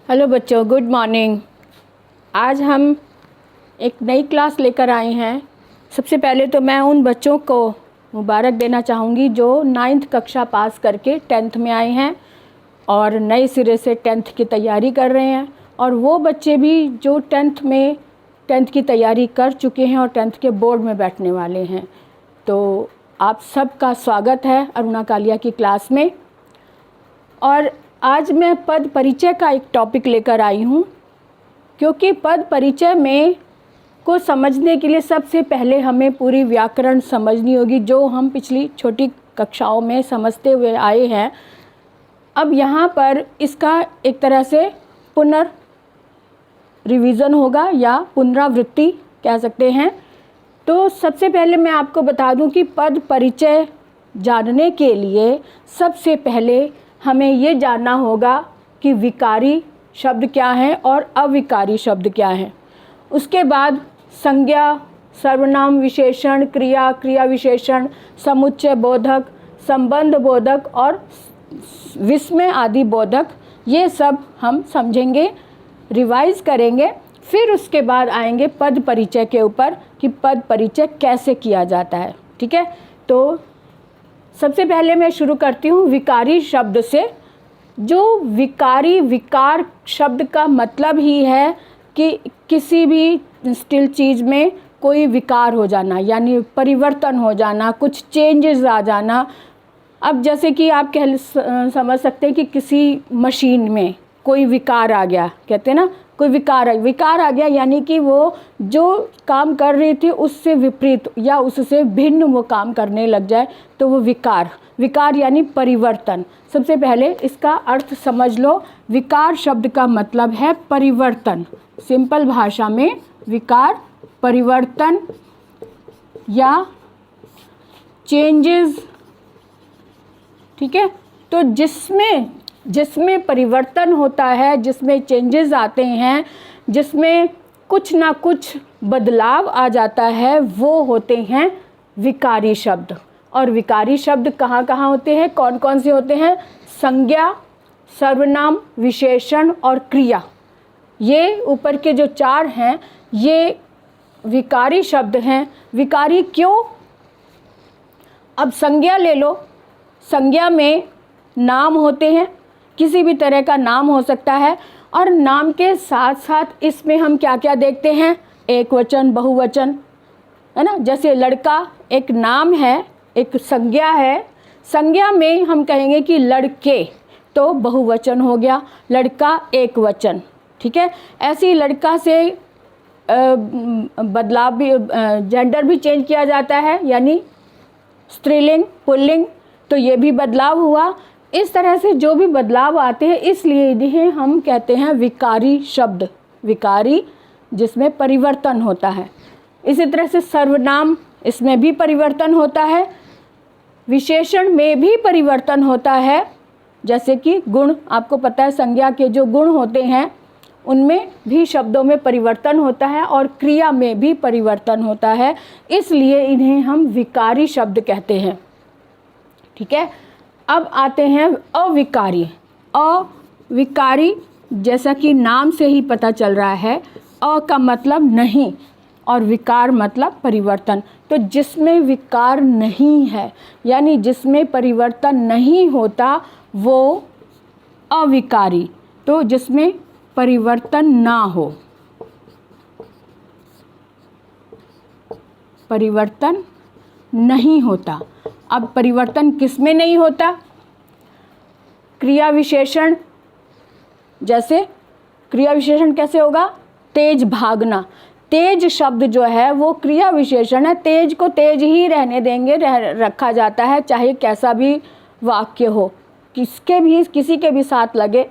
Hello बच्चों, good morning. आज हम एक नई क्लास लेकर आए हैं। सबसे पहले तो मैं उन बच्चों को मुबारक देना चाहूँगी जो 9th कक्षा पास करके 10th में आए हैं और नए सिरे से 10th की तैयारी कर रहे हैं, और वो बच्चे भी जो 10th में 10th की तैयारी कर चुके हैं और 10th के बोर्ड में बैठने वाले हैं। तो आप सबका स्वागत है अरुणा कालिया की क्लास में। और आज मैं पद परिचय का एक टॉपिक लेकर आई हूँ, क्योंकि पद परिचय में को समझने के लिए सबसे पहले हमें पूरी व्याकरण समझनी होगी, जो हम पिछली छोटी कक्षाओं में समझते हुए आए हैं। अब यहाँ पर इसका एक तरह से रिवीजन होगा या पुनरावृत्ति कह सकते हैं। तो सबसे पहले मैं आपको बता दूं कि पद परिचय जानने के लिए सबसे पहले हमें ये जानना होगा कि विकारी शब्द क्या है और अविकारी शब्द क्या है। उसके बाद संज्ञा, सर्वनाम विशेषण, क्रिया, क्रिया विशेषण, समुच्चय बोधक, संबंध बोधक और विस्मय आदि बोधक, ये सब हम समझेंगे, रिवाइज करेंगे। फिर उसके बाद आएंगे पद परिचय के ऊपर कि पद परिचय कैसे किया जाता है। ठीक है, तो सबसे पहले मैं शुरू करती हूँ विकारी शब्द से। जो विकारी, विकार शब्द का मतलब ही है कि किसी भी स्टिल चीज़ में कोई विकार हो जाना, यानी परिवर्तन हो जाना, कुछ चेंजेस आ जाना। अब जैसे कि आप समझ सकते हैं कि किसी मशीन में कोई विकार आ गया, कहते हैं ना, कोई विकार आ गया, यानी कि वो जो काम कर रही थी उससे विपरीत या उससे भिन्न वो काम करने लग जाए, तो वो विकार यानी परिवर्तन। सबसे पहले इसका अर्थ समझ लो। विकार शब्द का मतलब है परिवर्तन। सिंपल भाषा में विकार परिवर्तन या चेंजेस। ठीक है, तो जिसमें परिवर्तन होता है, जिसमें चेंजेस आते हैं, जिसमें कुछ ना कुछ बदलाव आ जाता है, वो होते हैं विकारी शब्द। और विकारी शब्द कहाँ कहाँ होते हैं, कौन कौन से होते हैं? संज्ञा, सर्वनाम, विशेषण और क्रिया। ये ऊपर के जो 4 हैं ये विकारी शब्द हैं। विकारी क्यों? अब संज्ञा ले लो। संज्ञा में नाम होते हैं, किसी भी तरह का नाम हो सकता है, और नाम के साथ साथ इसमें हम क्या क्या देखते हैं? एक वचन, बहुवचन, है ना। जैसे लड़का एक नाम है, एक संज्ञा है। संज्ञा में हम कहेंगे कि लड़के, तो बहुवचन हो गया, लड़का एक वचन। ठीक है, ऐसे ही लड़का से बदलाव भी, जेंडर भी चेंज किया जाता है, यानी स्त्रीलिंग, पुल्लिंग, तो ये भी बदलाव हुआ। इस तरह से जो भी बदलाव आते हैं, इसलिए इन्हें हम कहते हैं विकारी शब्द। विकारी जिसमें परिवर्तन होता है। इसी तरह से सर्वनाम, इसमें भी परिवर्तन होता है। विशेषण में भी परिवर्तन होता है, जैसे कि गुण, आपको पता है संज्ञा के जो गुण होते हैं उनमें भी शब्दों में परिवर्तन होता है, और क्रिया में भी परिवर्तन होता है, इसलिए इन्हें हम विकारी शब्द कहते हैं। ठीक है, अब आते हैं अविकारी। अविकारी जैसा कि नाम से ही पता चल रहा है, अ का मतलब नहीं और विकार मतलब परिवर्तन। तो जिसमें विकार नहीं है, यानी जिसमें परिवर्तन नहीं होता, वो अविकारी। तो जिसमें परिवर्तन ना हो, परिवर्तन नहीं होता। अब परिवर्तन किस में नहीं होता? क्रिया विशेषण। जैसे क्रिया विशेषण कैसे होगा? तेज भागना। तेज शब्द जो है वो क्रिया विशेषण है। तेज को तेज ही रहने देंगे, रखा जाता है, चाहे कैसा भी वाक्य हो, किसी के भी साथ लगे।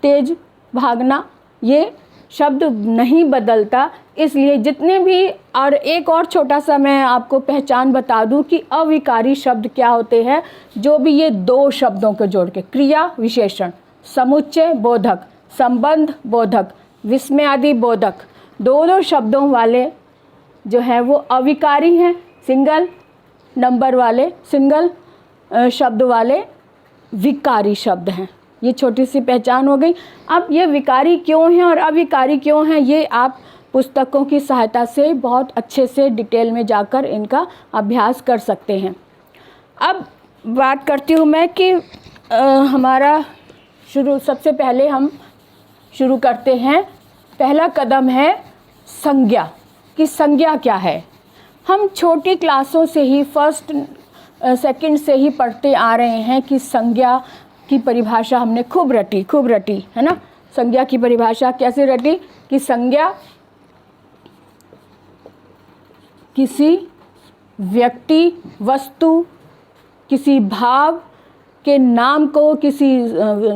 तेज भागना ये शब्द नहीं बदलता, इसलिए जितने भी। और एक और छोटा सा मैं आपको पहचान बता दूं कि अविकारी शब्द क्या होते हैं। जो भी ये 2 शब्दों को जोड़ के, क्रिया विशेषण, समुच्चय बोधक, संबंध बोधक, विस्मय आदि बोधक, दोनों शब्दों वाले जो है वो अविकारी हैं। सिंगल नंबर वाले, सिंगल शब्द वाले विकारी शब्द हैं। ये छोटी सी पहचान हो गई। अब ये विकारी क्यों हैं और अविकारी क्यों हैं, ये आप पुस्तकों की सहायता से बहुत अच्छे से डिटेल में जाकर इनका अभ्यास कर सकते हैं। अब बात करती हूँ मैं कि हमारा सबसे पहले हम शुरू करते हैं। पहला कदम है संज्ञा, कि संज्ञा क्या है। हम छोटी क्लासों से ही फर्स्ट सेकंड से ही पढ़ते आ रहे हैं कि संज्ञा की परिभाषा हमने खूब रटी है ना। संज्ञा की परिभाषा कैसे रटी कि संज्ञा किसी व्यक्ति, वस्तु, किसी भाव के नाम को, किसी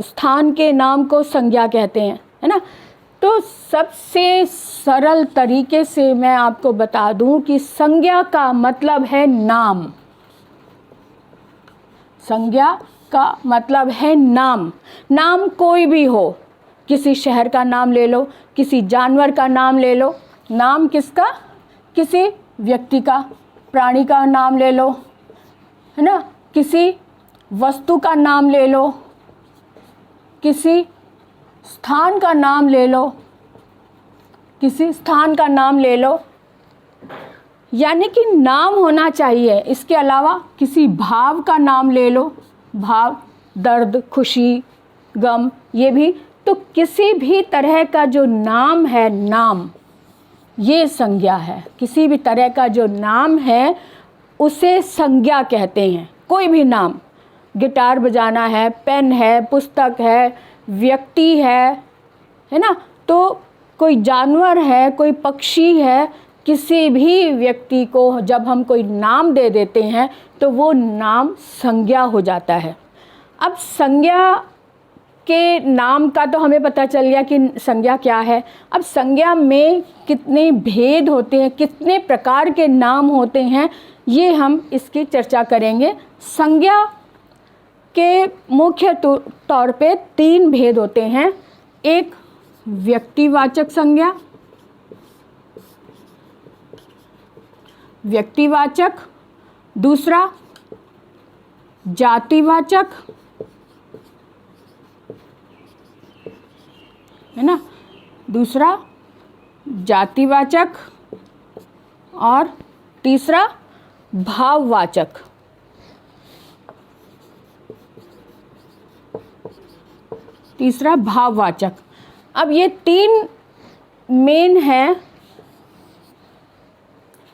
स्थान के नाम को संज्ञा कहते हैं, है ना। तो सबसे सरल तरीके से मैं आपको बता दूं कि संज्ञा का मतलब है नाम। संज्ञा का मतलब है नाम। नाम कोई भी हो, किसी शहर का नाम ले लो, किसी जानवर का नाम ले लो। नाम किसका? किसी व्यक्ति का, प्राणी का नाम ले लो, है ना। किसी वस्तु का नाम ले लो, किसी स्थान का नाम ले लो, किसी स्थान का नाम ले लो, यानी कि नाम होना चाहिए। इसके अलावा किसी भाव का नाम ले लो, भाव, दर्द, खुशी, गम, ये भी। तो किसी भी तरह का जो नाम है, नाम, ये संज्ञा है। किसी भी तरह का जो नाम है उसे संज्ञा कहते हैं। कोई भी नाम, गिटार बजाना है, पेन है, पुस्तक है, व्यक्ति है ना। तो कोई जानवर है, कोई पक्षी है, किसी भी व्यक्ति को जब हम कोई नाम दे देते हैं तो वो नाम संज्ञा हो जाता है। अब संज्ञा के नाम का तो हमें पता चल गया कि संज्ञा क्या है। अब संज्ञा में कितने भेद होते हैं, कितने प्रकार के नाम होते हैं, ये हम इसकी चर्चा करेंगे। संज्ञा के मुख्य तौर पे 3 भेद होते हैं। एक व्यक्तिवाचक संज्ञा, व्यक्तिवाचक, दूसरा जातिवाचक, है ना, दूसरा जातिवाचक, और तीसरा भाववाचक। तीसरा भाववाचक। अब ये 3 मेन हैं।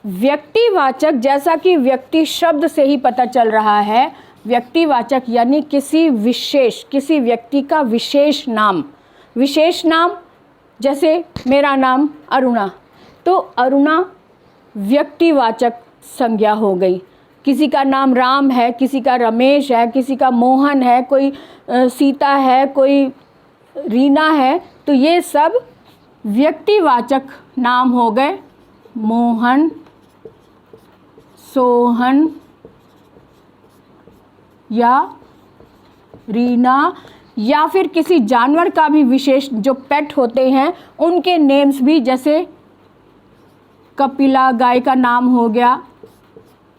व्यक्तिवाचक, जैसा कि व्यक्ति शब्द से ही पता चल रहा है, व्यक्तिवाचक यानी किसी विशेष, किसी व्यक्ति का विशेष नाम। विशेष नाम जैसे मेरा नाम अरुणा, तो अरुणा व्यक्तिवाचक संज्ञा हो गई। किसी का नाम राम है, किसी का रमेश है, किसी का मोहन है, कोई सीता है, कोई रीना है, तो ये सब व्यक्तिवाचक नाम हो गए। मोहन, सोहन या रीना, या फिर किसी जानवर का भी विशेष जो पेट होते हैं उनके नेम्स भी, जैसे कपिला गाय का नाम हो गया,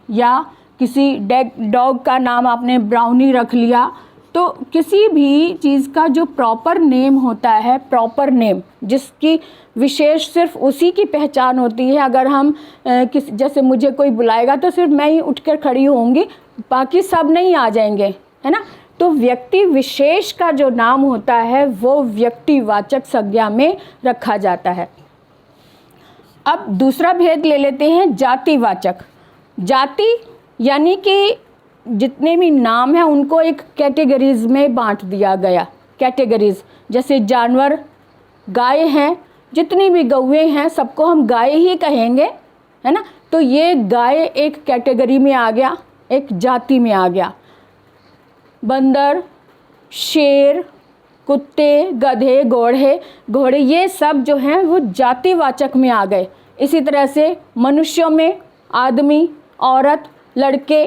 या किसी डॉग का नाम आपने ब्राउनी रख लिया। तो किसी भी चीज़ का जो प्रॉपर नेम होता है, प्रॉपर नेम जिसकी विशेष सिर्फ उसी की पहचान होती है। अगर हम जैसे मुझे कोई बुलाएगा तो सिर्फ मैं ही उठकर खड़ी होंगी, बाकी सब नहीं आ जाएंगे, है ना। तो व्यक्ति विशेष का जो नाम होता है वो व्यक्तिवाचक संज्ञा में रखा जाता है। अब दूसरा भेद ले लेते हैं, जातिवाचक। जाति यानी कि जितने भी नाम हैं उनको एक कैटेगरीज में बांट दिया गया। कैटेगरीज, जैसे जानवर, गाय हैं, जितनी भी गौएं हैं सबको हम गाय ही कहेंगे, है ना। तो ये गाय एक कैटेगरी में आ गया, एक जाति में आ गया। बंदर, शेर, कुत्ते, गधे, घोड़े, ये सब जो हैं वो जातिवाचक में आ गए। इसी तरह से मनुष्यों में आदमी, औरत, लड़के,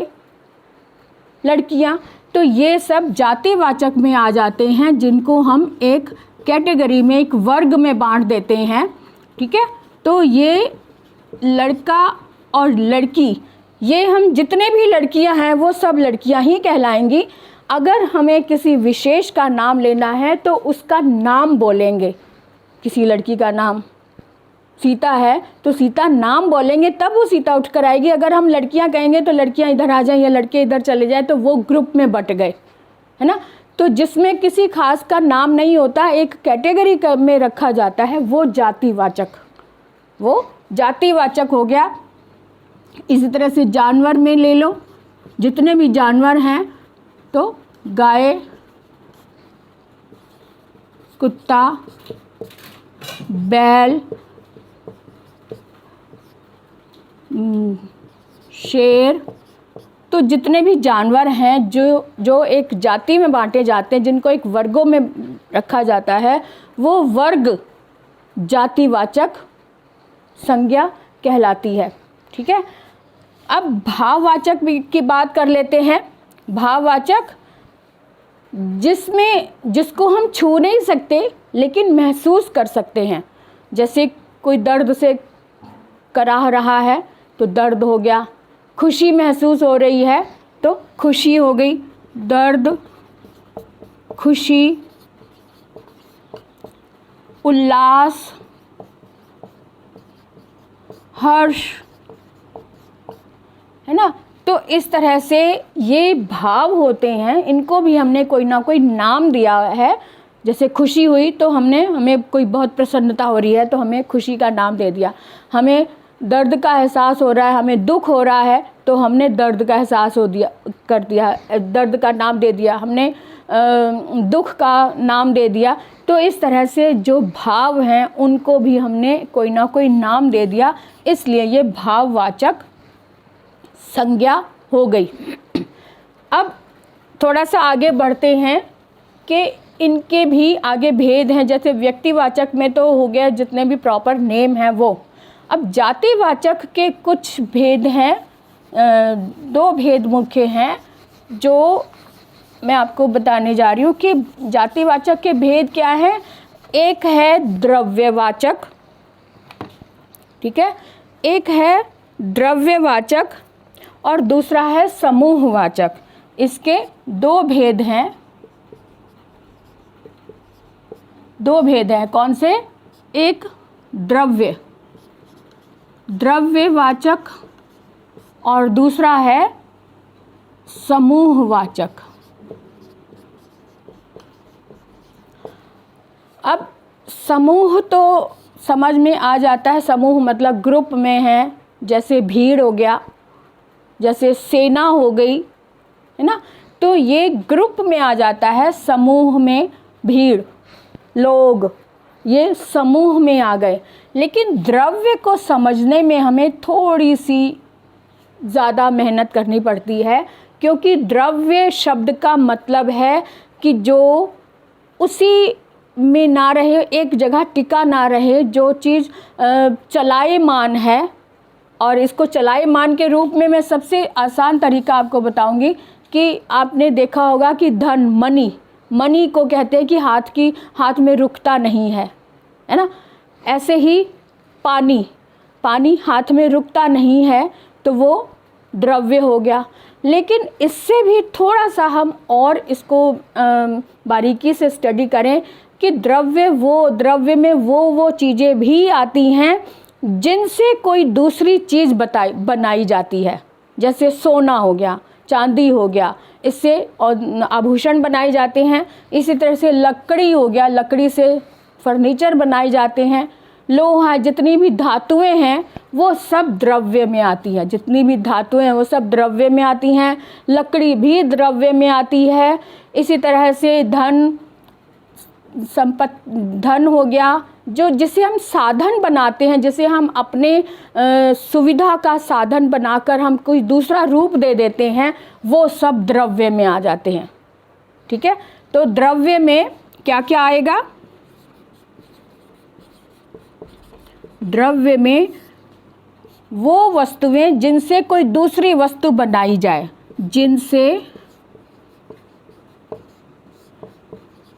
लड़कियां, तो ये सब जातिवाचक में आ जाते हैं, जिनको हम एक कैटेगरी में, एक वर्ग में बांट देते हैं, ठीक है। तो ये लड़का और लड़की, ये हम जितने भी लड़कियां हैं वो सब लड़कियां ही कहलाएंगी। अगर हमें किसी विशेष का नाम लेना है तो उसका नाम बोलेंगे। किसी लड़की का नाम सीता है तो सीता नाम बोलेंगे तब वो सीता उठ कर आएगी। अगर हम लड़कियां कहेंगे तो लड़कियां इधर आ जाएं या लड़के इधर चले जाएं तो वो ग्रुप में बट गए, है ना। तो जिसमें किसी खास का नाम नहीं होता, एक कैटेगरी में रखा जाता है, वो जातिवाचक हो गया। इसी तरह से जानवर में ले लो, जितने भी जानवर हैं तो गाय, कुत्ता, बैल, शेर, तो जितने भी जानवर हैं जो एक जाति में बांटे जाते हैं, जिनको एक वर्गों में रखा जाता है, वो वर्ग जातिवाचक संज्ञा कहलाती है। ठीक है। अब भाववाचक की बात कर लेते हैं। भाववाचक जिसको हम छू नहीं सकते लेकिन महसूस कर सकते हैं। जैसे कोई दर्द से कराह रहा है तो दर्द हो गया, खुशी महसूस हो रही है तो खुशी हो गई, दर्द, खुशी, उल्लास, हर्ष, है ना। तो इस तरह से ये भाव होते हैं, इनको भी हमने कोई ना कोई नाम दिया है। जैसे खुशी हुई तो हमें कोई बहुत प्रसन्नता हो रही है तो हमें खुशी का नाम दे दिया। हमें दर्द का एहसास हो रहा है, हमें दुख हो रहा है तो हमने दर्द का एहसास कर दिया, दर्द का नाम दे दिया, हमने दुख का नाम दे दिया। तो इस तरह से जो भाव हैं उनको भी हमने कोई ना कोई नाम दे दिया, इसलिए ये भाववाचक संज्ञा हो गई। अब थोड़ा सा आगे बढ़ते हैं कि इनके भी आगे भेद हैं। जैसे व्यक्तिवाचक में तो हो गया जितने भी प्रॉपर नेम हैं वो। अब जातिवाचक के कुछ भेद हैं, 2 भेद मुख्य हैं जो मैं आपको बताने जा रही हूँ कि जातिवाचक के भेद क्या है। एक है द्रव्यवाचक, ठीक है, एक है द्रव्यवाचक और दूसरा है समूहवाचक। इसके 2 भेद हैं, 2 भेद हैं। कौन से? एक द्रव्यवाचक और दूसरा है समूहवाचक। अब समूह तो समझ में आ जाता है, समूह मतलब ग्रुप में है, जैसे भीड़ हो गया, जैसे सेना हो गई, है ना। तो ये ग्रुप में आ जाता है, समूह में भीड़, लोग, ये समूह में आ गए। लेकिन द्रव्य को समझने में हमें थोड़ी सी ज़्यादा मेहनत करनी पड़ती है, क्योंकि द्रव्य शब्द का मतलब है कि जो उसी में ना रहे, एक जगह टिका ना रहे, जो चीज़ चलायमान है। और इसको चलायमान के रूप में मैं सबसे आसान तरीका आपको बताऊंगी कि आपने देखा होगा कि धन, मनी को कहते हैं कि हाथ में रुकता नहीं है ना। ऐसे ही पानी हाथ में रुकता नहीं है तो वो द्रव्य हो गया। लेकिन इससे भी थोड़ा सा हम और इसको बारीकी से स्टडी करें कि द्रव्य में वो चीज़ें भी आती हैं जिनसे कोई दूसरी चीज़ बनाई जाती है। जैसे सोना हो गया, चांदी हो गया, इससे और आभूषण बनाए जाते हैं। इसी तरह से लकड़ी हो गया, लकड़ी से फर्नीचर बनाए जाते हैं। लोहा, जितनी भी धातुएं हैं वो सब द्रव्य में आती हैं, जितनी भी धातुएं हैं वो सब द्रव्य में आती हैं। लकड़ी भी द्रव्य में आती है। इसी तरह से धन हो गया, जिसे हम साधन बनाते हैं, जिसे हम अपने सुविधा का साधन बनाकर हम कोई दूसरा रूप दे देते हैं, वो सब द्रव्य में आ जाते हैं। ठीक है। तो द्रव्य में क्या क्या आएगा? द्रव्य में वो वस्तुएं जिनसे कोई दूसरी वस्तु बनाई जाए, जिनसे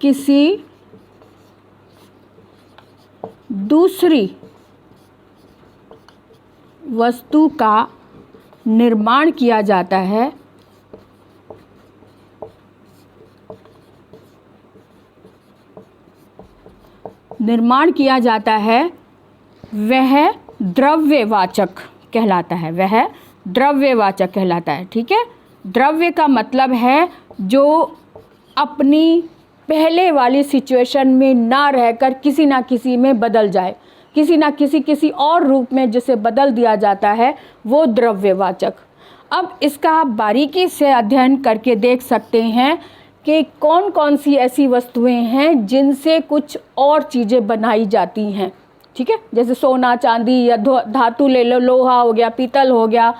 किसी दूसरी वस्तु का निर्माण किया जाता है, निर्माण किया जाता है वह द्रव्यवाचक कहलाता है, वह द्रव्यवाचक कहलाता है। ठीक है, द्रव्य का मतलब है जो अपनी पहले वाली सिचुएशन में ना रहकर किसी ना किसी में बदल जाए, किसी ना किसी और रूप में जिसे बदल दिया जाता है, वो द्रव्यवाचक। अब इसका आप बारीकी से अध्ययन करके देख सकते हैं कि कौन कौन सी ऐसी वस्तुएं हैं जिनसे कुछ और चीज़ें बनाई जाती हैं। ठीक है, जैसे सोना चांदी या धातु ले लो, लोहा हो गया, पीतल हो गया,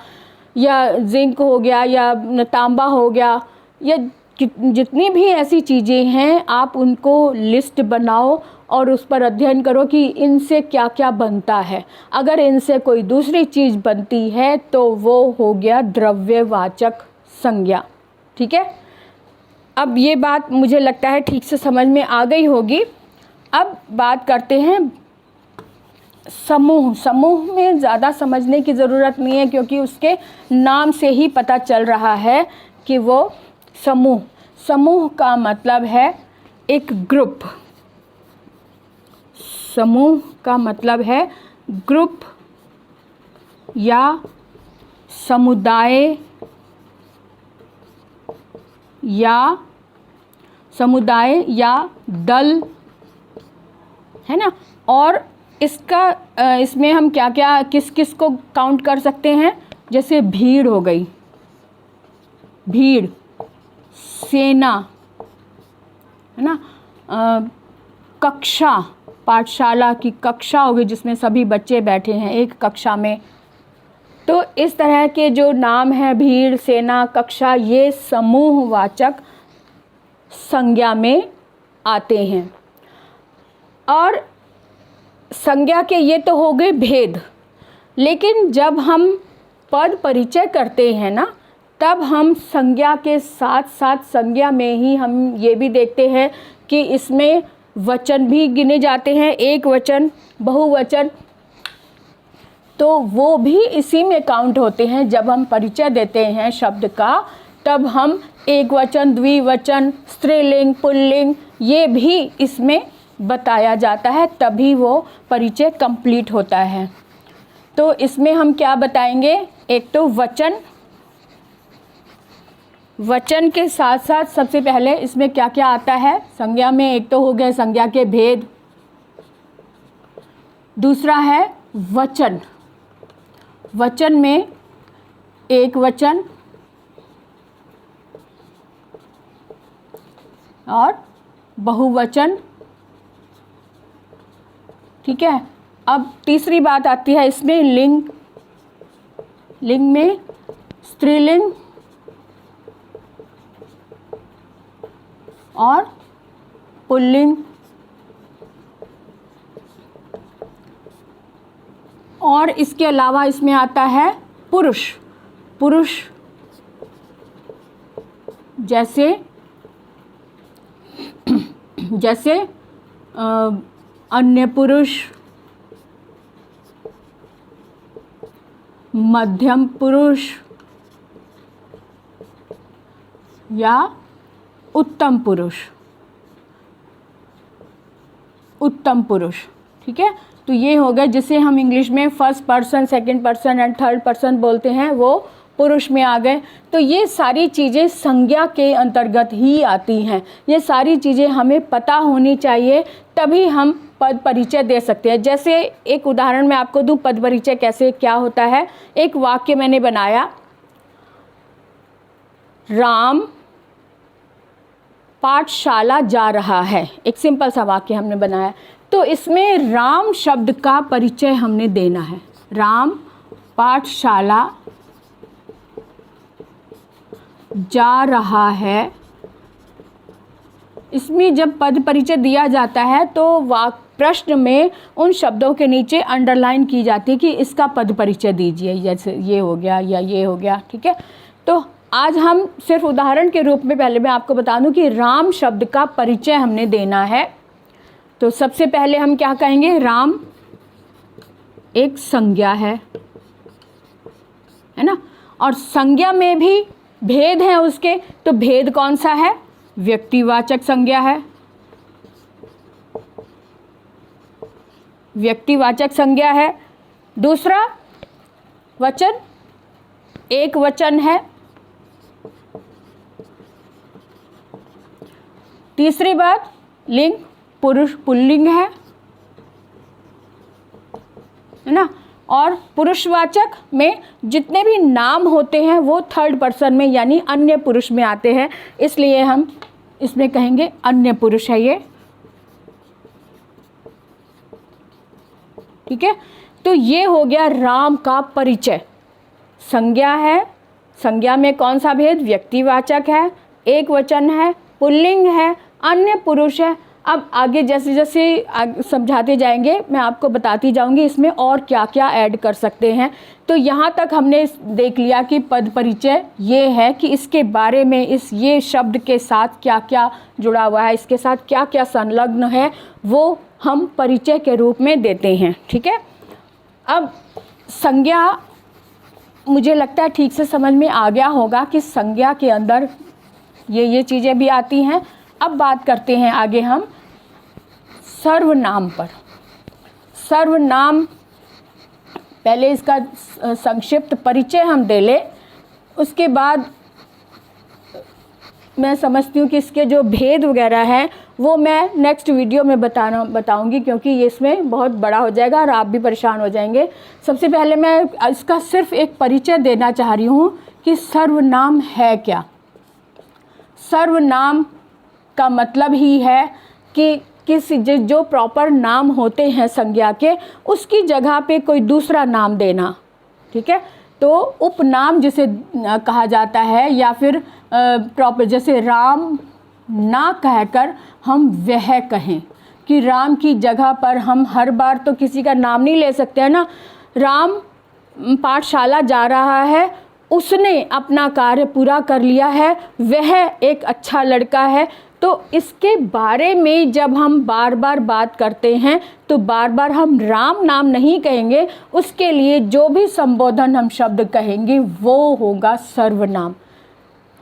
या जिंक हो गया, या तांबा हो गया, या जितनी भी ऐसी चीज़ें हैं आप उनको लिस्ट बनाओ और उस पर अध्ययन करो कि इनसे क्या क्या बनता है। अगर इनसे कोई दूसरी चीज़ बनती है तो वो हो गया द्रव्यवाचक संज्ञा। ठीक है, अब ये बात मुझे लगता है ठीक से समझ में आ गई होगी। अब बात करते हैं समूह। समूह में ज़्यादा समझने की ज़रूरत नहीं है क्योंकि उसके नाम से ही पता चल रहा है कि वो समूह। समूह का मतलब है एक ग्रुप। समूह का मतलब है ग्रुप या समुदाय या दल, है ना। और इसमें हम क्या क्या किस किस को काउंट कर सकते हैं, जैसे भीड़ हो गई, भीड़, सेना, है ना, कक्षा, पाठशाला की कक्षा हो गई जिसमें सभी बच्चे बैठे हैं एक कक्षा में। तो इस तरह के जो नाम हैं, भीड़, सेना, कक्षा, ये समूहवाचक संज्ञा में आते हैं। और संज्ञा के ये तो हो गए भेद, लेकिन जब हम पद परिचय करते हैं ना, तब हम संज्ञा के साथ साथ संज्ञा में ही हम ये भी देखते हैं कि इसमें वचन भी गिने जाते हैं, एक वचन, बहुवचन, तो वो भी इसी में काउंट होते हैं। जब हम परिचय देते हैं शब्द का, तब हम एक वचन, द्विवचन, स्त्रीलिंग, पुल्लिंग, ये भी इसमें बताया जाता है, तभी वो परिचय कंप्लीट होता है। तो इसमें हम क्या बताएंगे, एक तो वचन, वचन के साथ साथ सबसे पहले इसमें क्या क्या आता है संज्ञा में, एक तो हो गए संज्ञा के भेद, दूसरा है वचन। वचन में एक वचन और बहुवचन। ठीक है, अब तीसरी बात आती है इसमें लिंग। लिंग में स्त्रीलिंग और पुल्लिंग। और इसके अलावा इसमें आता है पुरुष। पुरुष जैसे अन्य पुरुष, मध्यम पुरुष या उत्तम पुरुष। उत्तम पुरुष, ठीक है। तो ये हो गया जिसे हम इंग्लिश में first person, second person and third person बोलते हैं, वो पुरुष में आ गए। तो ये सारी चीज़ें संज्ञा के अंतर्गत ही आती हैं। ये सारी चीज़ें हमें पता होनी चाहिए, तभी हम पद परिचय दे सकते हैं। जैसे एक उदाहरण मैं आपको दूं, पद परिचय कैसे क्या होता है। एक वाक्य मैंने बनाया, राम पाठशाला जा रहा है। एक सिंपल सा वाक्य हमने बनाया, तो इसमें राम शब्द का परिचय हमने देना है। राम पाठशाला जा रहा है। इसमें जब पद परिचय दिया जाता है तो प्रश्न में उन शब्दों के नीचे अंडरलाइन की जाती है कि इसका पद परिचय दीजिए, जैसे ये हो गया या ये हो गया। ठीक है, तो आज हम सिर्फ उदाहरण के रूप में पहले मैं आपको बता दूं कि राम शब्द का परिचय हमने देना है। तो सबसे पहले हम क्या कहेंगे, राम एक संज्ञा है ना। और संज्ञा में भी भेद है उसके, तो भेद कौन सा है, व्यक्तिवाचक संज्ञा है। व्यक्तिवाचक संज्ञा है। दूसरा, वचन एक वचन है। तीसरी बात, लिंग पुरुष पुल्लिंग है ना। और पुरुषवाचक में जितने भी नाम होते हैं वो थर्ड पर्सन में यानी अन्य पुरुष में आते हैं, इसलिए हम इसमें कहेंगे अन्य पुरुष है ये। ठीक है, तो ये हो गया राम का परिचय। संज्ञा है, संज्ञा में कौन सा भेद, व्यक्तिवाचक है, एक वचन है, पुल्लिंग है, अन्य पुरुष है। अब आगे जैसे जैसे समझाते जाएंगे मैं आपको बताती जाऊंगी इसमें और क्या क्या ऐड कर सकते हैं। तो यहाँ तक हमने देख लिया कि पद परिचय ये है कि इसके बारे में ये शब्द के साथ क्या क्या जुड़ा हुआ है, इसके साथ क्या क्या संलग्न है, वो हम परिचय के रूप में देते हैं। ठीक है, अब संज्ञा मुझे लगता है ठीक से समझ में आ गया होगा कि संज्ञा के अंदर ये चीज़ें भी आती हैं। अब बात करते हैं आगे हम सर्वनाम पर। सर्वनाम, पहले इसका संक्षिप्त परिचय हम दे लें, उसके बाद मैं समझती हूँ कि इसके जो भेद वगैरह हैं वो मैं नेक्स्ट वीडियो में बताऊँगी, क्योंकि ये इसमें बहुत बड़ा हो जाएगा और आप भी परेशान हो जाएंगे। सबसे पहले मैं इसका सिर्फ एक परिचय देना चाह रही हूँ कि सर्वनाम है क्या। सर्वनाम का मतलब ही है कि किसी जो प्रॉपर नाम होते हैं संज्ञा के, उसकी जगह पे कोई दूसरा नाम देना। ठीक है, तो उपनाम जिसे कहा जाता है, या फिर प्रॉपर जैसे राम ना कहकर हम वह कहें, कि राम की जगह पर हम हर बार तो किसी का नाम नहीं ले सकते हैं ना। राम पाठशाला जा रहा है, उसने अपना कार्य पूरा कर लिया है, वह एक अच्छा लड़का है। तो इसके बारे में जब हम बार बार बात करते हैं तो बार बार हम राम नाम नहीं कहेंगे, उसके लिए जो भी संबोधन हम शब्द कहेंगे वो होगा सर्वनाम।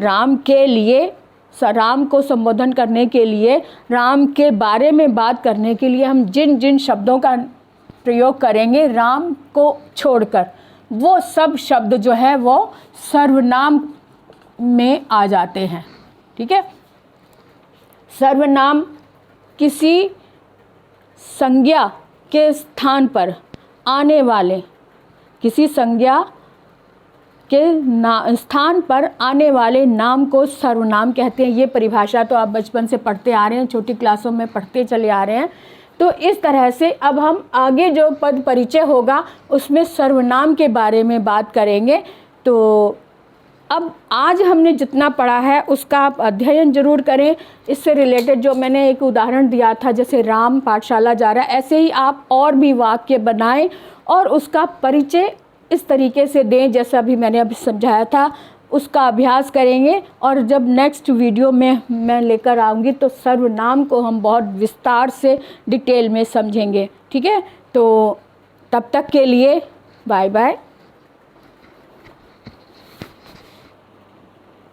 राम के लिए, राम को संबोधन करने के लिए, राम के बारे में बात करने के लिए हम जिन जिन शब्दों का प्रयोग करेंगे राम को छोड़कर, वो सब शब्द जो है वो सर्वनाम में आ जाते हैं। ठीक है, सर्वनाम किसी संज्ञा के स्थान पर आने वाले, किसी संज्ञा के स्थान पर आने वाले नाम को सर्वनाम कहते हैं। ये परिभाषा तो आप बचपन से पढ़ते आ रहे हैं, छोटी क्लासों में पढ़ते चले आ रहे हैं। तो इस तरह से अब हम आगे जो पद परिचय होगा उसमें सर्वनाम के बारे में बात करेंगे। तो अब आज हमने जितना पढ़ा है उसका आप अध्ययन जरूर करें। इससे रिलेटेड जो मैंने एक उदाहरण दिया था, जैसे राम पाठशाला जा रहा है, ऐसे ही आप और भी वाक्य बनाएं और उसका परिचय इस तरीके से दें जैसा अभी मैंने अभी समझाया था। उसका अभ्यास करेंगे और जब नेक्स्ट वीडियो में मैं लेकर आऊँगी तो सर्वनाम को हम बहुत विस्तार से डिटेल में समझेंगे। ठीक है, तो तब तक के लिए बाय बाय।